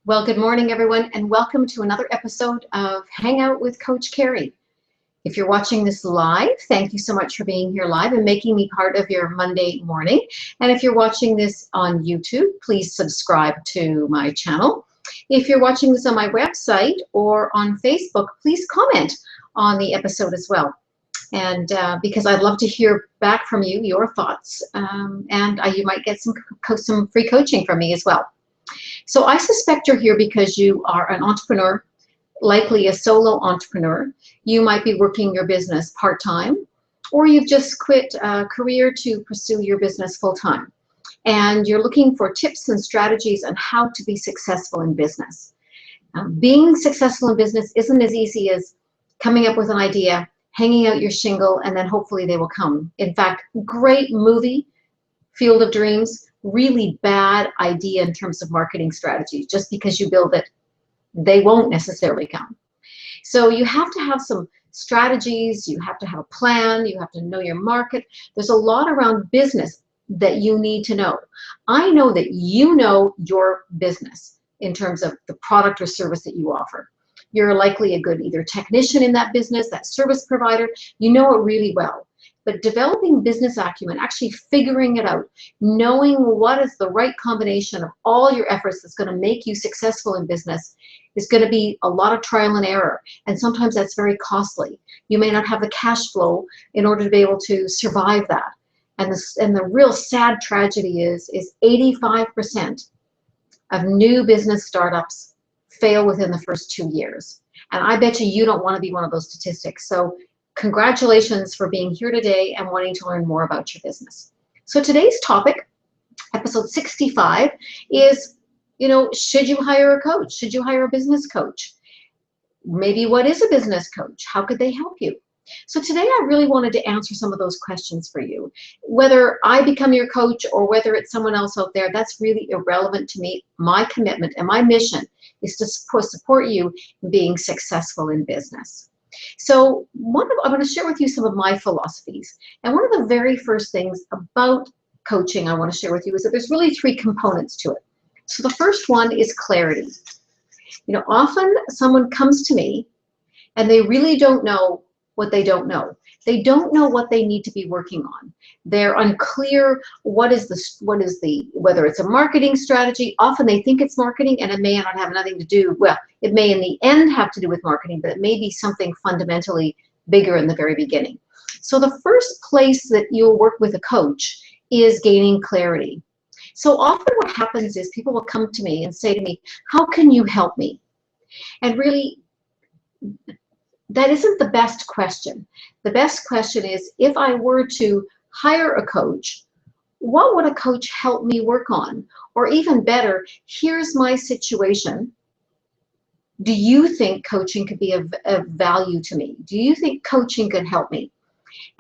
Well, good morning, everyone, and welcome to another episode of Hang Out with Coach Kerry. If you're watching this live, thank you so much for being here live and making me part of your Monday morning. And if you're watching this on YouTube, please subscribe to my channel. If you're watching this on my website or on Facebook, please comment on the episode as well. And because I'd love to hear back from you, your thoughts, and you might get some free coaching from me as well. So I suspect you're here because you are an entrepreneur, likely a solo entrepreneur. You might be working your business part-time, or you've just quit a career to pursue your business full-time. And you're looking for tips and strategies on how to be successful in business. Being successful in business isn't as easy as coming up with an idea, hanging out your shingle, and then hopefully they will come. In fact, great movie, Field of Dreams, really bad idea in terms of marketing strategies. Just because you build it, they won't necessarily come. So you have to have some strategies, you have to have a plan, you have to know your market. There's a lot around business that you need to know. I know that you know your business in terms of the product or service that you offer. You're likely a good either technician in that business, that service provider, you know it really well. But developing business acumen, actually figuring it out, knowing what is the right combination of all your efforts that's going to make you successful in business is going to be a lot of trial and error. And sometimes that's very costly. You may not have the cash flow in order to be able to survive that. And the real sad tragedy is 85% of new business startups fail within the first 2 years. And I bet you don't want to be one of those statistics. So congratulations for being here today and wanting to learn more about your business. So today's topic, episode 65, is, should you hire a coach? Should you hire a business coach? Maybe what is a business coach? How could they help you? So today I really wanted to answer some of those questions for you. Whether I become your coach or whether it's someone else out there, that's really irrelevant to me. My commitment and my mission is to support you in being successful in business. So I'm going to share with you some of my philosophies. And one of the very first things about coaching I want to share with you is that there's really 3 components to it. So the first one is clarity. Often someone comes to me and they really don't know what they don't know. They don't know what they need to be working on. They're unclear whether it's a marketing strategy. Often they think it's marketing and it may not have nothing to do, well, it may in the end have to do with marketing, but it may be something fundamentally bigger in the very beginning. So the first place that you'll work with a coach is gaining clarity. So often what happens is people will come to me and say to me, how can you help me? And really, that isn't the best question. The best question is, if I were to hire a coach, what would a coach help me work on? Or even better, here's my situation. Do you think coaching could be of value to me? Do you think coaching could help me?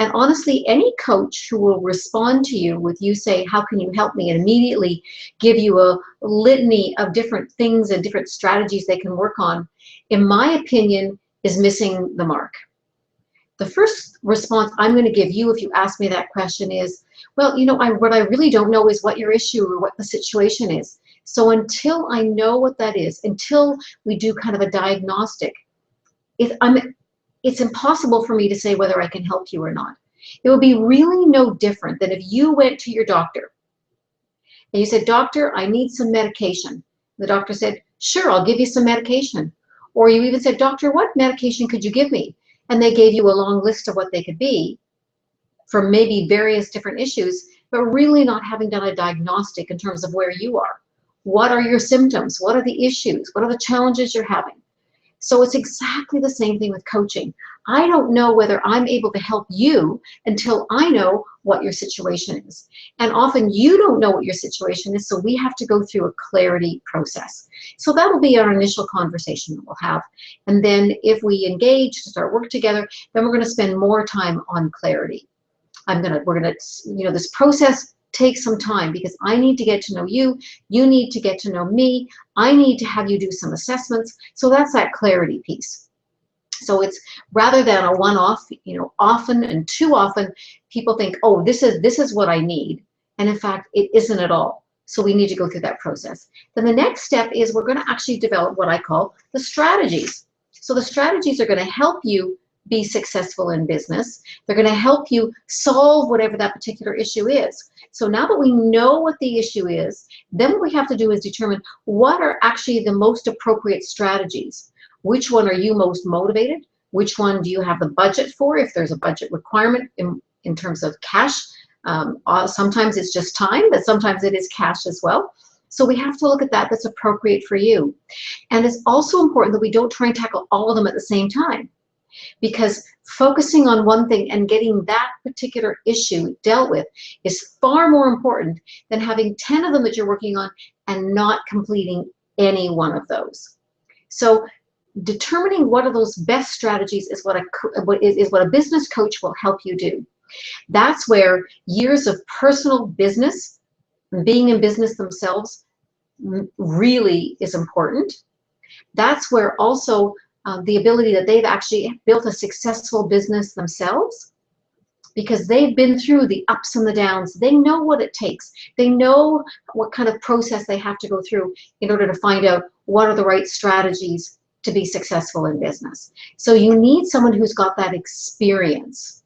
And honestly, any coach who will respond to you with you say, how can you help me? And immediately give you a litany of different things and different strategies they can work on, in my opinion, is missing the mark. The first response I'm going to give you if you ask me that question is, well, what I really don't know is what your issue or what the situation is. So until I know what that is, until we do kind of a diagnostic, it's impossible for me to say whether I can help you or not. It would be really no different than if you went to your doctor and you said, doctor, I need some medication. The doctor said, sure, I'll give you some medication. Or you even said, doctor, what medication could you give me? And they gave you a long list of what they could be for maybe various different issues, but really not having done a diagnostic in terms of where you are. What are your symptoms? What are the issues? What are the challenges you're having? So it's exactly the same thing with coaching. I don't know whether I'm able to help you until I know what your situation is. And often you don't know what your situation is, so we have to go through a clarity process. So that'll be our initial conversation that we'll have. And then if we engage to start work together, then we're going to spend more time on clarity. This process takes some time because I need to get to know you, you need to get to know me, I need to have you do some assessments. So that's that clarity piece. So it's rather than a one-off, often and too often people think, oh, this is what I need. And in fact, it isn't at all. So we need to go through that process. Then the next step is we're going to actually develop what I call the strategies. So the strategies are going to help you be successful in business. They're going to help you solve whatever that particular issue is. So now that we know what the issue is, then what we have to do is determine what are actually the most appropriate strategies. Which one are you most motivated? Which one do you have the budget for, if there's a budget requirement in terms of cash? Sometimes it's just time, but sometimes it is cash as well. So we have to look at that that's appropriate for you. And it's also important that we don't try and tackle all of them at the same time, because focusing on one thing and getting that particular issue dealt with is far more important than having 10 of them that you're working on and not completing any one of those. So determining what are those best strategies is what a business coach will help you do. That's where years of personal business, being in business themselves, really is important. That's where also the ability that they've actually built a successful business themselves, because they've been through the ups and the downs. They know what it takes. They know what kind of process they have to go through in order to find out what are the right strategies to be successful in business. So you need someone who's got that experience.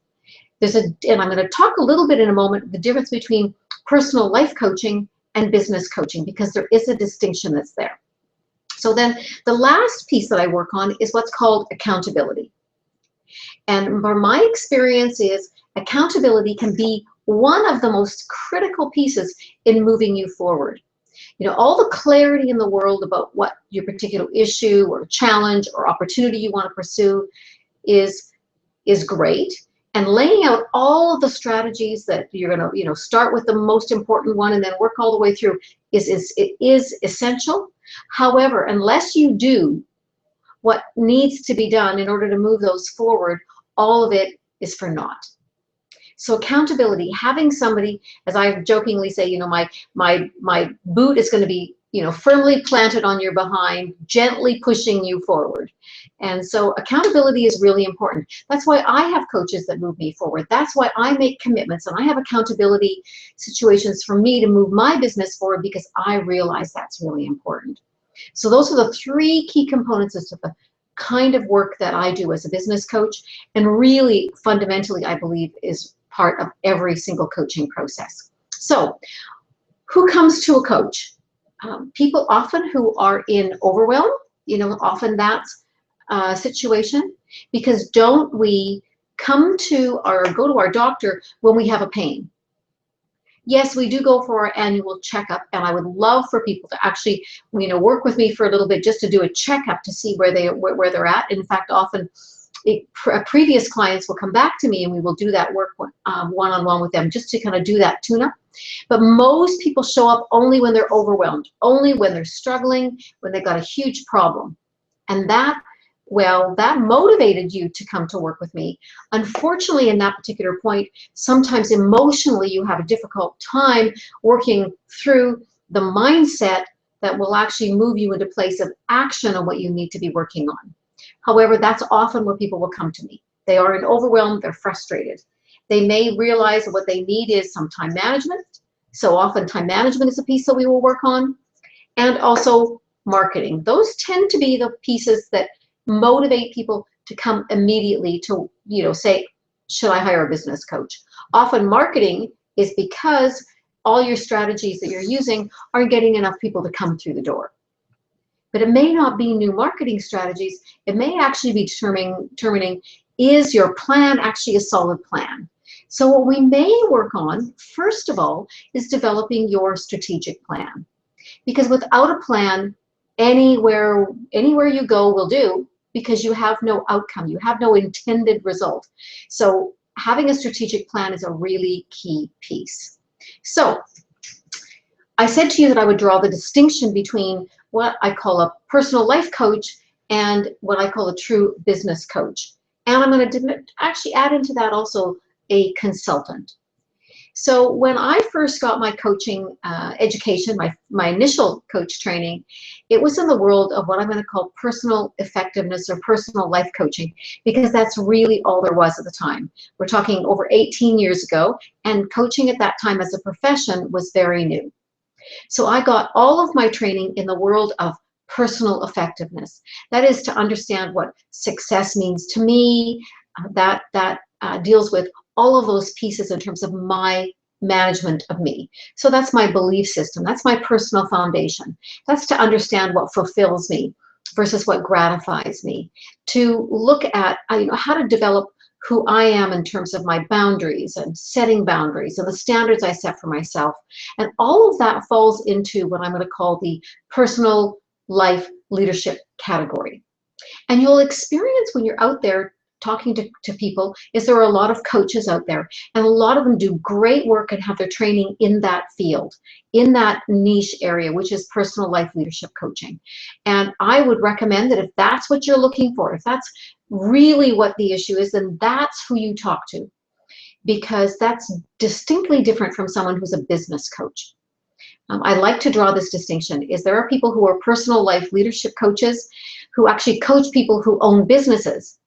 And I'm going to talk a little bit in a moment, the difference between personal life coaching and business coaching, because there is a distinction that's there. So then the last piece that I work on is what's called accountability. And from my experience is accountability can be one of the most critical pieces in moving you forward. You know, all the clarity in the world about what your particular issue or challenge or opportunity you want to pursue is great. And laying out all of the strategies that you're going to, start with the most important one and then work all the way through is essential. However, unless you do what needs to be done in order to move those forward, all of it is for naught. So accountability, having somebody, as I jokingly say, my boot is going to be, firmly planted on your behind, gently pushing you forward. And so accountability is really important. That's why I have coaches that move me forward. That's why I make commitments and I have accountability situations for me to move my business forward, because I realize that's really important. So those are the three key components as to the kind of work that I do as a business coach, and really fundamentally, I believe, is part of every single coaching process. So who comes to a coach? People often who are in overwhelm, often that's a situation, because don't we go to our doctor when we have a pain? Yes, we do go for our annual checkup, and I would love for people to actually, work with me for a little bit just to do a checkup to see where they're at. In fact, often previous clients will come back to me and we will do that work one-on-one with them just to kind of do that tune-up. But most people show up only when they're overwhelmed, only when they're struggling, when they've got a huge problem. And that motivated you to come to work with me. Unfortunately, in that particular point, sometimes emotionally you have a difficult time working through the mindset that will actually move you into place of action on what you need to be working on. However, that's often where people will come to me. They are in overwhelm, they're frustrated. They may realize that what they need is some time management. So often time management is a piece that we will work on. And also marketing. Those tend to be the pieces that motivate people to come immediately to, say, should I hire a business coach? Often marketing is because all your strategies that you're using aren't getting enough people to come through the door. But it may not be new marketing strategies. It may actually be determining, is your plan actually a solid plan? So what we may work on, first of all, is developing your strategic plan. Because without a plan, anywhere you go will do, because you have no outcome. You have no intended result. So having a strategic plan is a really key piece. So I said to you that I would draw the distinction between what I call a personal life coach and what I call a true business coach. And I'm going to actually add into that also a consultant. So when I first got my coaching education, my initial coach training, it was in the world of what I'm going to call personal effectiveness or personal life coaching, because that's really all there was at the time. We're talking over 18 years ago, and coaching at that time as a profession was very new. So I got all of my training in the world of personal effectiveness. That is to understand what success means to me. That deals with all of those pieces in terms of my management of me. So that's my belief system. That's my personal foundation. That's to understand what fulfills me versus what gratifies me. To look at how to develop who I am in terms of my boundaries and setting boundaries and the standards I set for myself. And all of that falls into what I'm going to call the personal life leadership category. And you'll experience when you're out there talking to people is there are a lot of coaches out there, and a lot of them do great work and have their training in that field, in that niche area, which is personal life leadership coaching. And I would recommend that if that's what you're looking for, if that's really what the issue is, then that's who you talk to, because that's distinctly different from someone who's a business coach. I like to draw this distinction is there are people who are personal life leadership coaches who actually coach people who own businesses,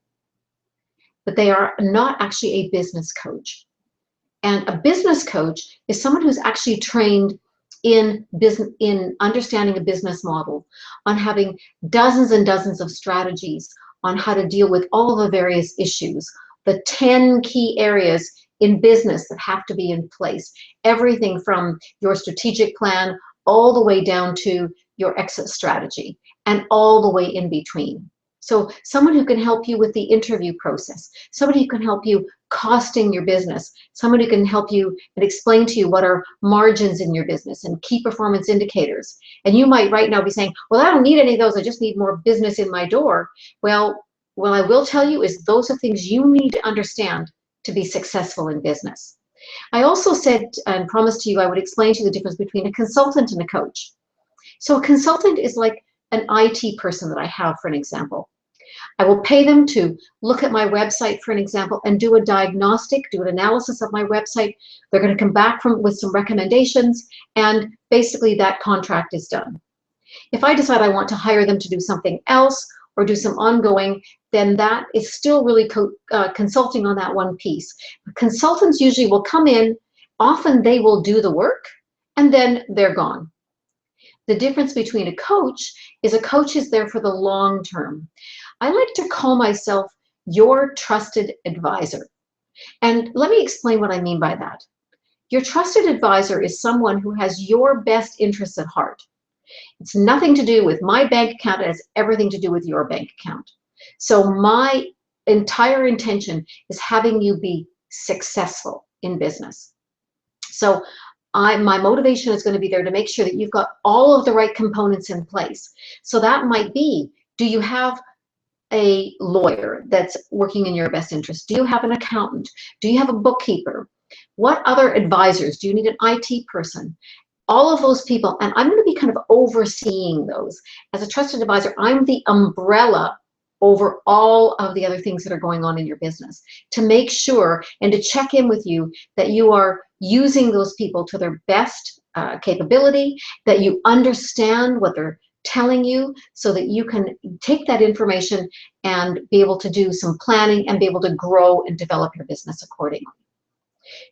but they are not actually a business coach. And a business coach is someone who's actually trained in business, in understanding a business model, on having dozens and dozens of strategies on how to deal with all the various issues, the 10 key areas in business that have to be in place. Everything from your strategic plan all the way down to your exit strategy and all the way in between. So someone who can help you with the interview process, somebody who can help you costing your business, somebody who can help you and explain to you what are margins in your business and key performance indicators. And you might right now be saying, well, I don't need any of those. I just need more business in my door. Well, what I will tell you is those are things you need to understand to be successful in business. I also said and promised to you I would explain to you the difference between a consultant and a coach. So a consultant is like an IT person that I have, for an example. I will pay them to look at my website, for an example, and do a diagnostic, do an analysis of my website. They're going to come back with some recommendations, and basically that contract is done. If I decide I want to hire them to do something else or do some ongoing, then that is still really consulting on that one piece. Consultants usually will come in, often they will do the work, and then they're gone. The difference between a coach is there for the long term. I like to call myself your trusted advisor. And let me explain what I mean by that. Your trusted advisor is someone who has your best interests at heart. It's nothing to do with my bank account. It has everything to do with your bank account. So my entire intention is having you be successful in business. So my motivation is going to be there to make sure that you've got all of the right components in place. So that might be, do you have a lawyer that's working in your best interest? Do you have an accountant? Do you have a bookkeeper? What other advisors? Do you need an IT person? All of those people, and I'm going to be kind of overseeing those. As a trusted advisor, I'm the umbrella over all of the other things that are going on in your business to make sure and to check in with you that you are using those people to their best capability, that you understand what they're telling you so that you can take that information and be able to do some planning and be able to grow and develop your business accordingly.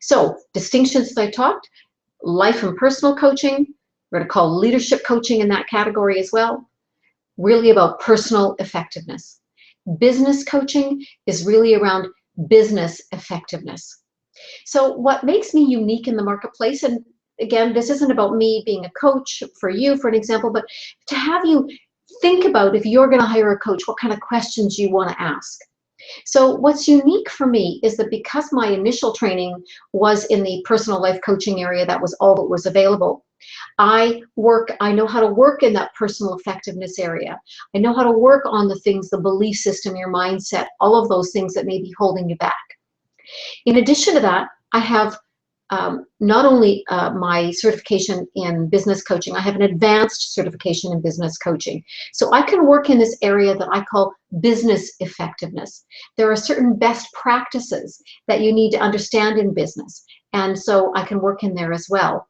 So distinctions that I talked, life and personal coaching, we're going to call leadership coaching in that category as well, really about personal effectiveness. Business coaching is really around business effectiveness. So what makes me unique in the marketplace, and again, this isn't about me being a coach for you, for an example, but to have you think about if you're going to hire a coach, what kind of questions you want to ask. So what's unique for me is that because my initial training was in the personal life coaching area, that was all that was available. I know how to work in that personal effectiveness area. I know how to work on the things, the belief system, your mindset, all of those things that may be holding you back. In addition to that, I have not only my certification in business coaching, I have an advanced certification in business coaching. So I can work in this area that I call business effectiveness. There are certain best practices that you need to understand in business, and so I can work in there as well.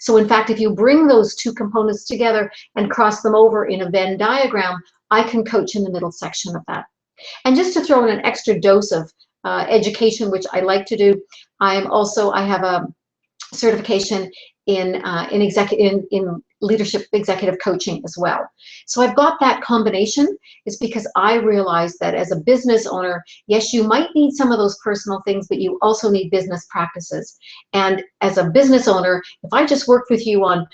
So in fact, if you bring those two components together and cross them over in a Venn diagram, I can coach in the middle section of that. And just to throw in an extra dose of education, which I like to do, I have a certification in leadership executive coaching as well. So I've got that combination is because I realize that as a business owner, yes, you might need some of those personal things, but you also need business practices. And as a business owner, if I just worked with you on,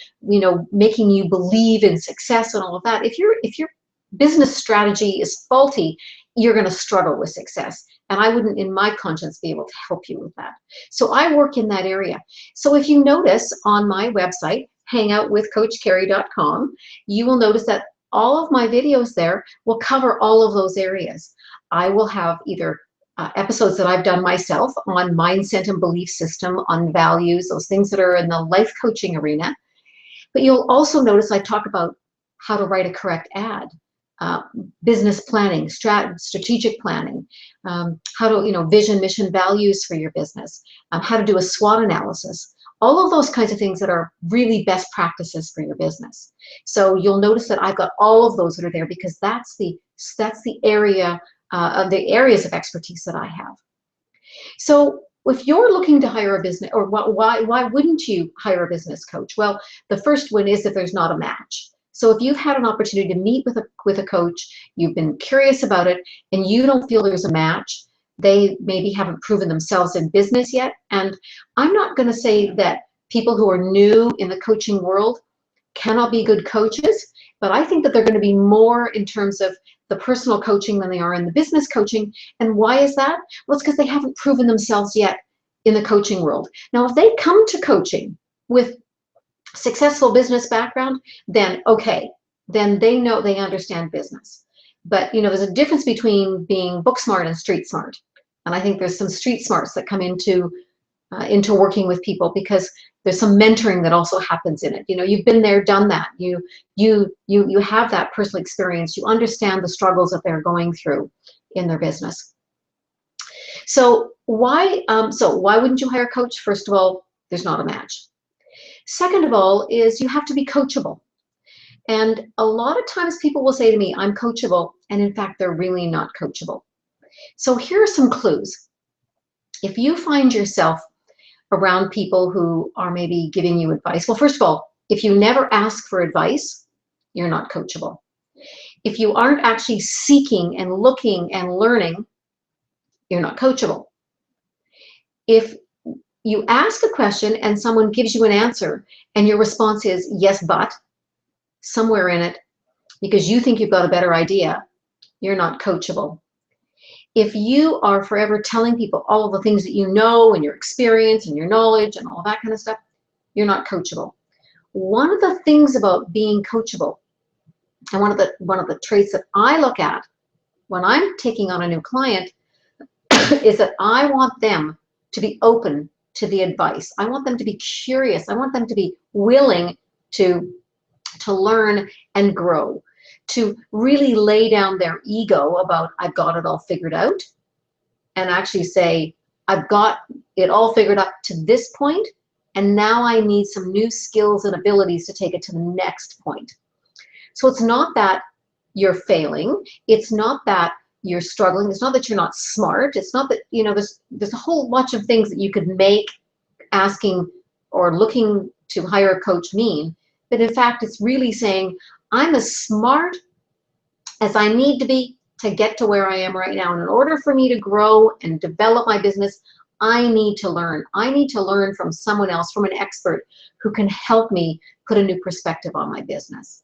making you believe in success and all of that, if your business strategy is faulty, you're going to struggle with success. And I wouldn't, in my conscience, be able to help you with that. So I work in that area. So if you notice on my website, hangoutwithcoachkerry.com, you will notice that all of my videos there will cover all of those areas. I will have either episodes that I've done myself on mindset and belief system, on values, those things that are in the life coaching arena. But you'll also notice I talk about how to write a correct ad. Business planning, strategic planning, how to, vision, mission, values for your business, how to do a SWOT analysis, all of those kinds of things that are really best practices for your business. So you'll notice that I've got all of those that are there because that's the area of the areas of expertise that I have. So if you're looking to hire a business, or why wouldn't you hire a business coach? Well, the first one is if there's not a match. So if you've had an opportunity to meet with a coach, you've been curious about it, and you don't feel there's a match, they maybe haven't proven themselves in business yet. And I'm not going to say that people who are new in the coaching world cannot be good coaches, but I think that they're going to be more in terms of the personal coaching than they are in the business coaching. And why is that? Well, it's because they haven't proven themselves yet in the coaching world. Now, if they come to coaching with successful business background, then okay, then they know, they understand business. But there's a difference between being book smart and street smart. And I think there's some street smarts that come into working with people because there's some mentoring that also happens in it. You've been there, done that. You have that personal experience. You understand the struggles that they're going through in their business. So why wouldn't you hire a coach? First of all, there's not a match. Second of all is you have to be coachable. And a lot of times people will say to me, I'm coachable, and in fact, they're really not coachable. So here are some clues. If you find yourself around people who are maybe giving you advice, well, first of all, if you never ask for advice, you're not coachable. If you aren't actually seeking and looking and learning, you're not coachable. If you ask a question and someone gives you an answer and your response is yes, but somewhere in it, because you think you've got a better idea, you're not coachable. If you are forever telling people all of the things that you know and your experience and your knowledge and all that kind of stuff, you're not coachable. One of the things about being coachable, and one of the traits that I look at when I'm taking on a new client is that I want them to be open to the advice. I want them to be curious. I want them to be willing to learn and grow, to really lay down their ego about I've got it all figured out, and actually say I've got it all figured up to this point, and now I need some new skills and abilities to take it to the next point. So it's not that you're failing. It's not that you're struggling. It's not that you're not smart. It's not that, there's a whole bunch of things that you could make asking or looking to hire a coach mean. But in fact, it's really saying, I'm as smart as I need to be to get to where I am right now. And in order for me to grow and develop my business, I need to learn. I need to learn from someone else, from an expert who can help me put a new perspective on my business.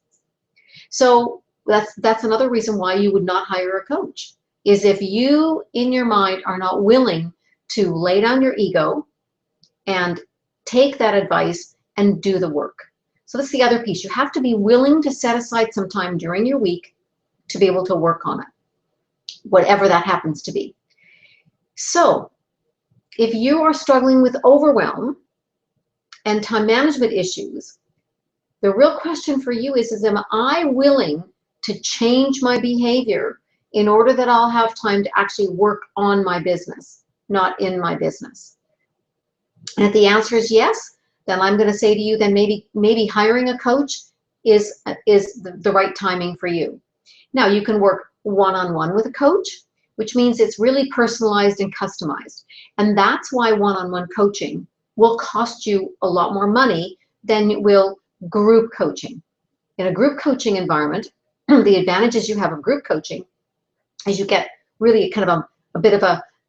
So that's another reason why you would not hire a coach, is if you in your mind are not willing to lay down your ego and take that advice and do the work. So that's the other piece. You have to be willing to set aside some time during your week to be able to work on it, whatever that happens to be. So if you are struggling with overwhelm and time management issues, the real question for you is am I willing to change my behavior in order that I'll have time to actually work on my business, not in my business? And if the answer is yes, then I'm going to say to you, then maybe hiring a coach is the right timing for you. Now, you can work one-on-one with a coach, which means it's really personalized and customized. And that's why one-on-one coaching will cost you a lot more money then we'll group coaching. In a group coaching environment, the advantages you have of group coaching is you get really kind of a bit of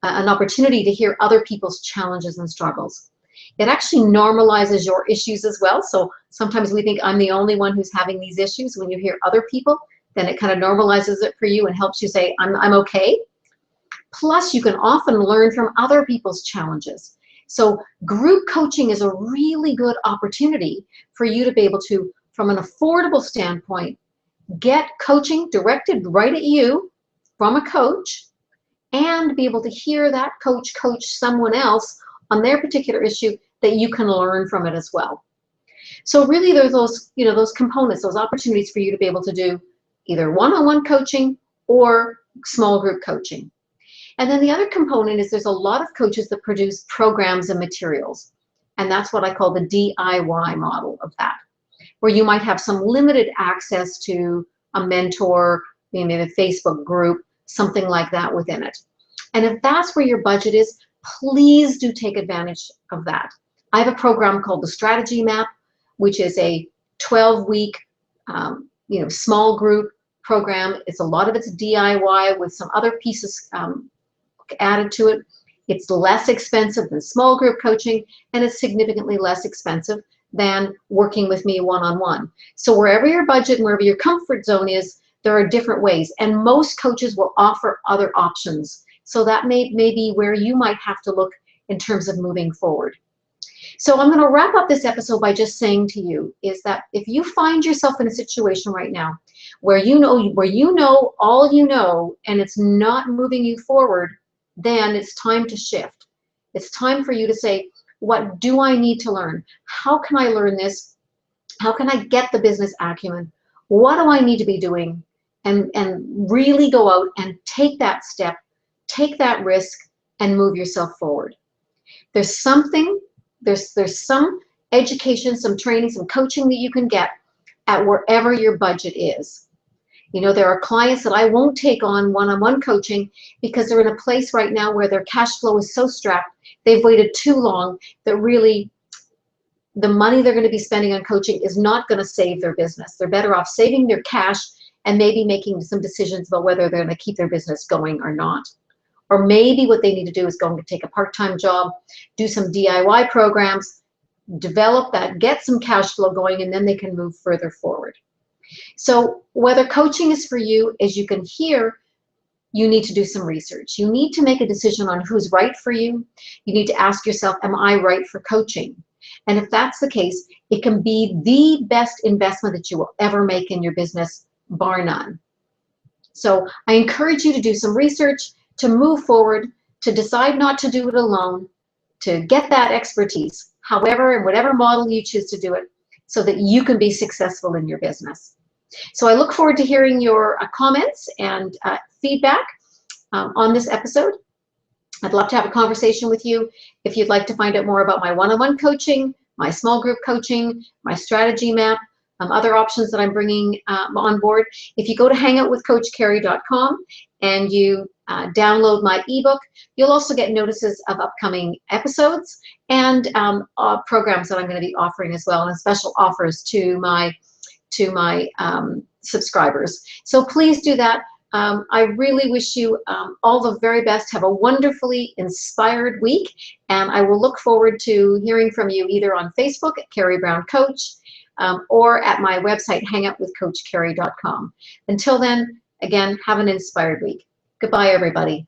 an opportunity to hear other people's challenges and struggles. It actually normalizes your issues as well. So sometimes we think I'm the only one who's having these issues. When you hear other people, then it kind of normalizes it for you and helps you say, I'm okay. Plus, you can often learn from other people's challenges. So group coaching is a really good opportunity for you to be able to, from an affordable standpoint, get coaching directed right at you from a coach, and be able to hear that coach coach someone else on their particular issue that you can learn from it as well. So really there's those, those components, those opportunities for you to be able to do either one-on-one coaching or small group coaching. And then the other component is there's a lot of coaches that produce programs and materials. And that's what I call the DIY model of that, where you might have some limited access to a mentor, maybe a Facebook group, something like that within it. And if that's where your budget is, please do take advantage of that. I have a program called the Strategy Map, which is a 12-week, small group program. A lot of it's DIY with some other pieces added to it. It's less expensive than small group coaching, and it's significantly less expensive than working with me one-on-one. So wherever your budget and wherever your comfort zone is, there are different ways, and most coaches will offer other options. So that may be where you might have to look in terms of moving forward. So I'm going to wrap up this episode by just saying to you is that if you find yourself in a situation right now where you know all you know and it's not moving you forward, then it's time to shift. It's time for you to say, what do I need to learn? How can I learn this? How can I get the business acumen? What do I need to be doing? And really go out and take that step, take that risk, and move yourself forward. There's some education, some training, some coaching that you can get at wherever your budget is. There are clients that I won't take on one-on-one coaching because they're in a place right now where their cash flow is so strapped, they've waited too long, that really the money they're going to be spending on coaching is not going to save their business. They're better off saving their cash and maybe making some decisions about whether they're going to keep their business going or not. Or maybe what they need to do is go and take a part-time job, do some DIY programs, develop that, get some cash flow going, and then they can move further forward. So whether coaching is for you, as you can hear, you need to do some research. You need to make a decision on who's right for you. You need to ask yourself, am I right for coaching? And if that's the case, it can be the best investment that you will ever make in your business, bar none. So I encourage you to do some research, to move forward, to decide not to do it alone, to get that expertise, however and whatever model you choose to do it, so that you can be successful in your business. So I look forward to hearing your comments and feedback on this episode. I'd love to have a conversation with you. If you'd like to find out more about my one-on-one coaching, my small group coaching, my strategy map, other options that I'm bringing on board, if you go to hangoutwithcoachkerry.com and you download my ebook, you'll also get notices of upcoming episodes and programs that I'm going to be offering as well, and special offers to my subscribers. So please do that. I really wish you all the very best. Have a wonderfully inspired week, and I will look forward to hearing from you either on Facebook at Kerry Brown Coach or at my website, hangoutwithcoachkerry.com. Until then, again, have an inspired week. Goodbye, everybody.